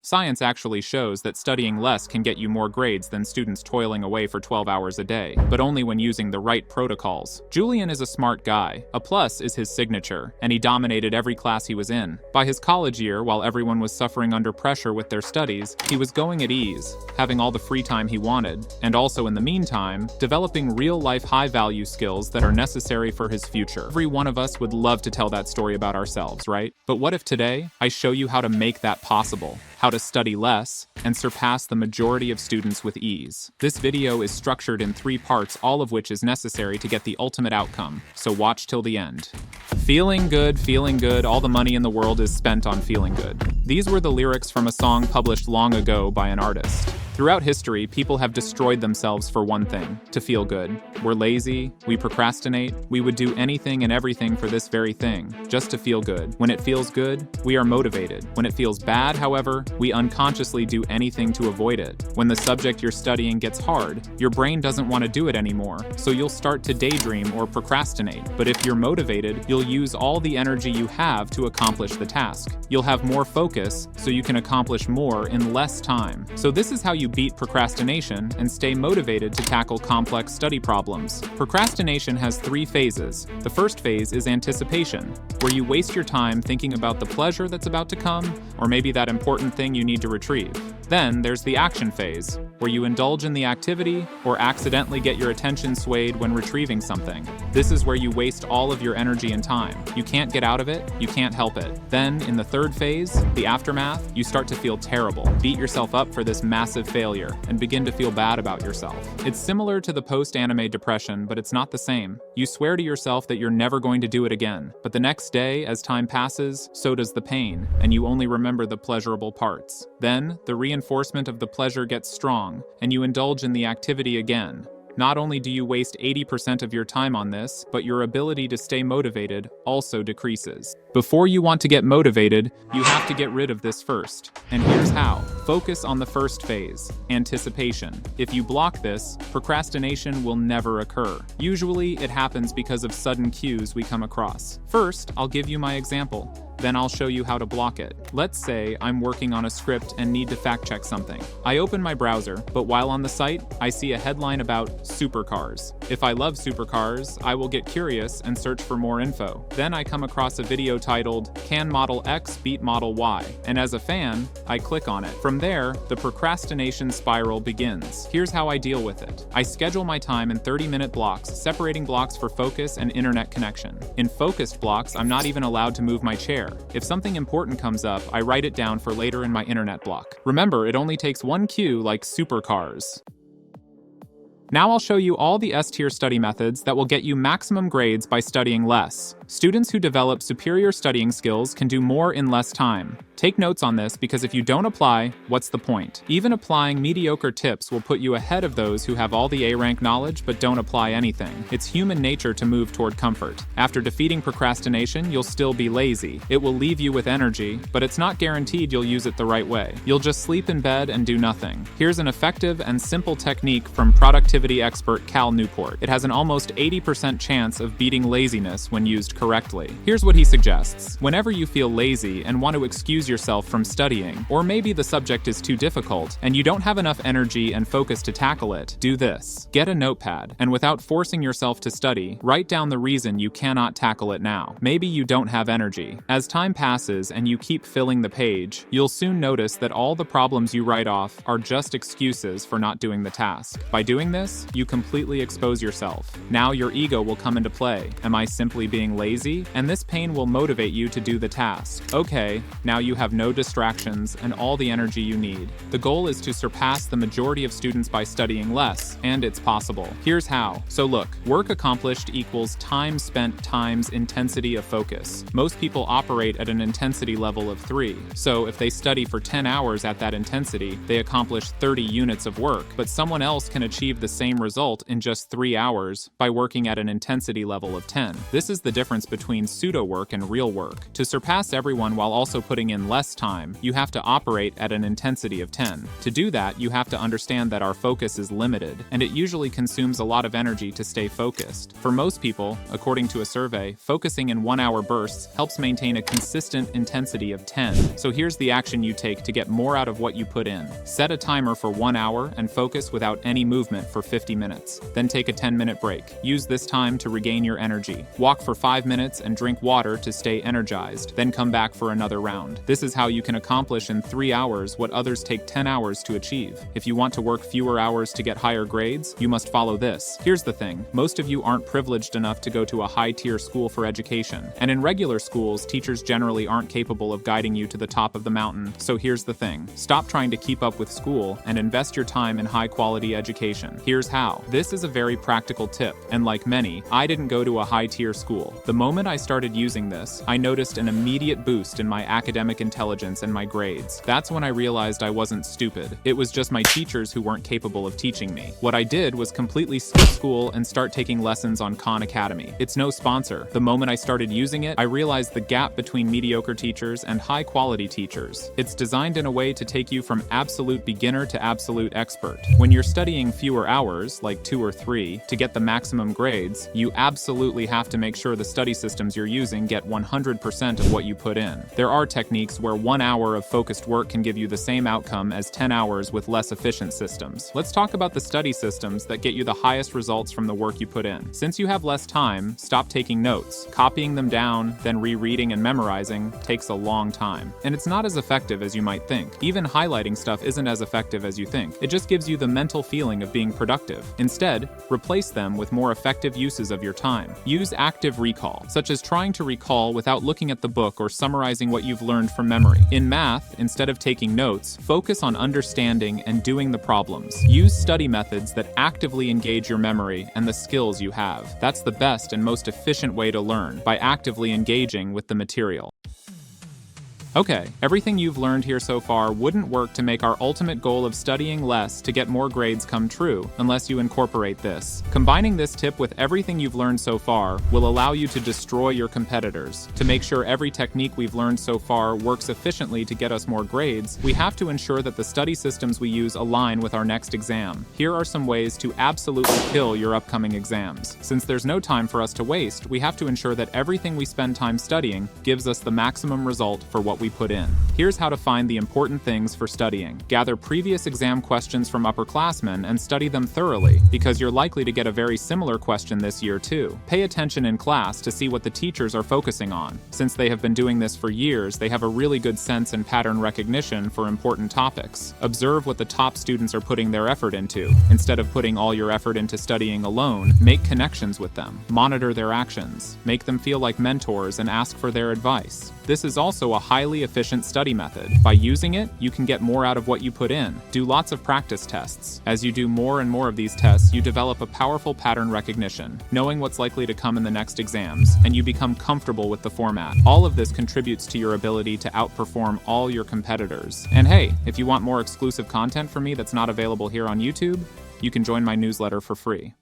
Science actually shows that studying less can get you more grades than students toiling away for 12 hours a day, but only when using the right protocols. Julian is a smart guy. A plus is his signature, and he dominated every class he was in. By his college year, while everyone was suffering under pressure with their studies, he was going at ease, having all the free time he wanted, and also in the meantime, developing real-life high-value skills that are necessary for his future. Every one of us would love to tell that story about ourselves, right? But what if today, I show you how to make that possible? How to study less and surpass the majority of students with ease. This video is structured in 3 parts, all of which is necessary to get the ultimate outcome, so watch till the end. Feeling good, all the money in the world is spent on feeling good. These were the lyrics from a song published long ago by an artist. Throughout history, people have destroyed themselves for one thing, to feel good. We're lazy, we procrastinate, we would do anything and everything for this very thing, just to feel good. When it feels good, we are motivated. When it feels bad, however, we unconsciously do anything to avoid it. When the subject you're studying gets hard, your brain doesn't want to do it anymore, so you'll start to daydream or procrastinate. But if you're motivated, you'll use all the energy you have to accomplish the task. You'll have more focus, so you can accomplish more in less time. So this is how you beat procrastination and stay motivated to tackle complex study problems. Procrastination has 3 phases. The first phase is anticipation, where you waste your time thinking about the pleasure that's about to come, or maybe that important thing you need to retrieve. Then there's the action phase, where you indulge in the activity or accidentally get your attention swayed when retrieving something. This is where you waste all of your energy and time. You can't get out of it, you can't help it. Then, in the third phase, the aftermath, you start to feel terrible, beat yourself up for this massive failure, and begin to feel bad about yourself. It's similar to the post-anime depression, but it's not the same. You swear to yourself that you're never going to do it again, but the next day, as time passes, so does the pain, and you only remember the pleasurable parts. Then, the reinforcement of the pleasure gets strong, and you indulge in the activity again. Not only do you waste 80% of your time on this, but your ability to stay motivated also decreases. Before you want to get motivated, you have to get rid of this first. And here's how. Focus on the first phase, anticipation. If you block this, procrastination will never occur. Usually, it happens because of sudden cues we come across. First, I'll give you my example. Then I'll show you how to block it. Let's say I'm working on a script and need to fact-check something. I open my browser, but while on the site, I see a headline about supercars. If I love supercars, I will get curious and search for more info. Then I come across a video titled, "Can Model X Beat Model Y?" And as a fan, I click on it. From there, the procrastination spiral begins. Here's how I deal with it. I schedule my time in 30-minute blocks, separating blocks for focus and internet connection. In focused blocks, I'm not even allowed to move my chair. If something important comes up, I write it down for later in my internet block. Remember, it only takes one cue like supercars. Now I'll show you all the S-tier study methods that will get you maximum grades by studying less. Students who develop superior studying skills can do more in less time. Take notes on this because if you don't apply, what's the point? Even applying mediocre tips will put you ahead of those who have all the A-rank knowledge but don't apply anything. It's human nature to move toward comfort. After defeating procrastination, you'll still be lazy. It will leave you with energy, but it's not guaranteed you'll use it the right way. You'll just sleep in bed and do nothing. Here's an effective and simple technique from productivity expert Cal Newport. It has an almost 80% chance of beating laziness when used correctly. Here's what he suggests. Whenever you feel lazy and want to excuse yourself from studying, or maybe the subject is too difficult and you don't have enough energy and focus to tackle it, do this. Get a notepad, and without forcing yourself to study, write down the reason you cannot tackle it now. Maybe you don't have energy. As time passes and you keep filling the page, you'll soon notice that all the problems you write off are just excuses for not doing the task. By doing this, you completely expose yourself. Now your ego will come into play. Am I simply being lazy? And this pain will motivate you to do the task. Okay, now you have no distractions and all the energy you need. The goal is to surpass the majority of students by studying less, and it's possible. Here's how. So look, work accomplished equals time spent times intensity of focus. Most people operate at an intensity level of 3. So if they study for 10 hours at that intensity, they accomplish 30 units of work, but someone else can achieve the same result in just 3 hours by working at an intensity level of 10. This is the difference difference between pseudo work and real work. To surpass everyone while also putting in less time, you have to operate at an intensity of 10. To do that, you have to understand that our focus is limited, and it usually consumes a lot of energy to stay focused. For most people, according to a survey, focusing in 1-hour bursts helps maintain a consistent intensity of 10. So here's the action you take to get more out of what you put in. Set a timer for 1 hour and focus without any movement for 50 minutes. Then take a 10-minute break. Use this time to regain your energy. Walk for 5 minutes and drink water to stay energized. Then come back for another round. This is how you can accomplish in 3 hours what others take 10 hours to achieve. If you want to work fewer hours to get higher grades, you must follow this. Here's the thing. Most of you aren't privileged enough to go to a high-tier school for education. And in regular schools, teachers generally aren't capable of guiding you to the top of the mountain. So here's the thing. Stop trying to keep up with school and invest your time in high-quality education. Here's how. This is a very practical tip, and like many, I didn't go to a high-tier school. The moment I started using this, I noticed an immediate boost in my academic intelligence and my grades. That's when I realized I wasn't stupid. It was just my teachers who weren't capable of teaching me. What I did was completely skip school and start taking lessons on Khan Academy. It's no sponsor. The moment I started using it, I realized the gap between mediocre teachers and high-quality teachers. It's designed in a way to take you from absolute beginner to absolute expert. When you're studying fewer hours, like 2 or 3, to get the maximum grades, you absolutely have to make sure the study systems you're using get 100% of what you put in. There are techniques where 1 hour of focused work can give you the same outcome as 10 hours with less efficient systems. Let's talk about the study systems that get you the highest results from the work you put in. Since you have less time, stop taking notes. Copying them down, then rereading and memorizing takes a long time. And it's not as effective as you might think. Even highlighting stuff isn't as effective as you think. It just gives you the mental feeling of being productive. Instead, replace them with more effective uses of your time. Use active recall, such as trying to recall without looking at the book or summarizing what you've learned from memory. In math, instead of taking notes, focus on understanding and doing the problems. Use study methods that actively engage your memory and the skills you have. That's the best and most efficient way to learn, by actively engaging with the material. Okay, everything you've learned here so far wouldn't work to make our ultimate goal of studying less to get more grades come true, unless you incorporate this. Combining this tip with everything you've learned so far will allow you to destroy your competitors. To make sure every technique we've learned so far works efficiently to get us more grades, we have to ensure that the study systems we use align with our next exam. Here are some ways to absolutely kill your upcoming exams. Since there's no time for us to waste, we have to ensure that everything we spend time studying gives us the maximum result for what we put in. Here's how to find the important things for studying. Gather previous exam questions from upperclassmen and study them thoroughly, because you're likely to get a very similar question this year too. Pay attention in class to see what the teachers are focusing on. Since they have been doing this for years, they have a really good sense and pattern recognition for important topics. Observe what the top students are putting their effort into. Instead of putting all your effort into studying alone, make connections with them. Monitor their actions. Make them feel like mentors and ask for their advice. This is also a highly efficient study method. By using it, you can get more out of what you put in. Do lots of practice tests. As you do more and more of these tests, you develop a powerful pattern recognition, knowing what's likely to come in the next exams, and you become comfortable with the format. All of this contributes to your ability to outperform all your competitors. And hey, if you want more exclusive content from me that's not available here on YouTube, you can join my newsletter for free.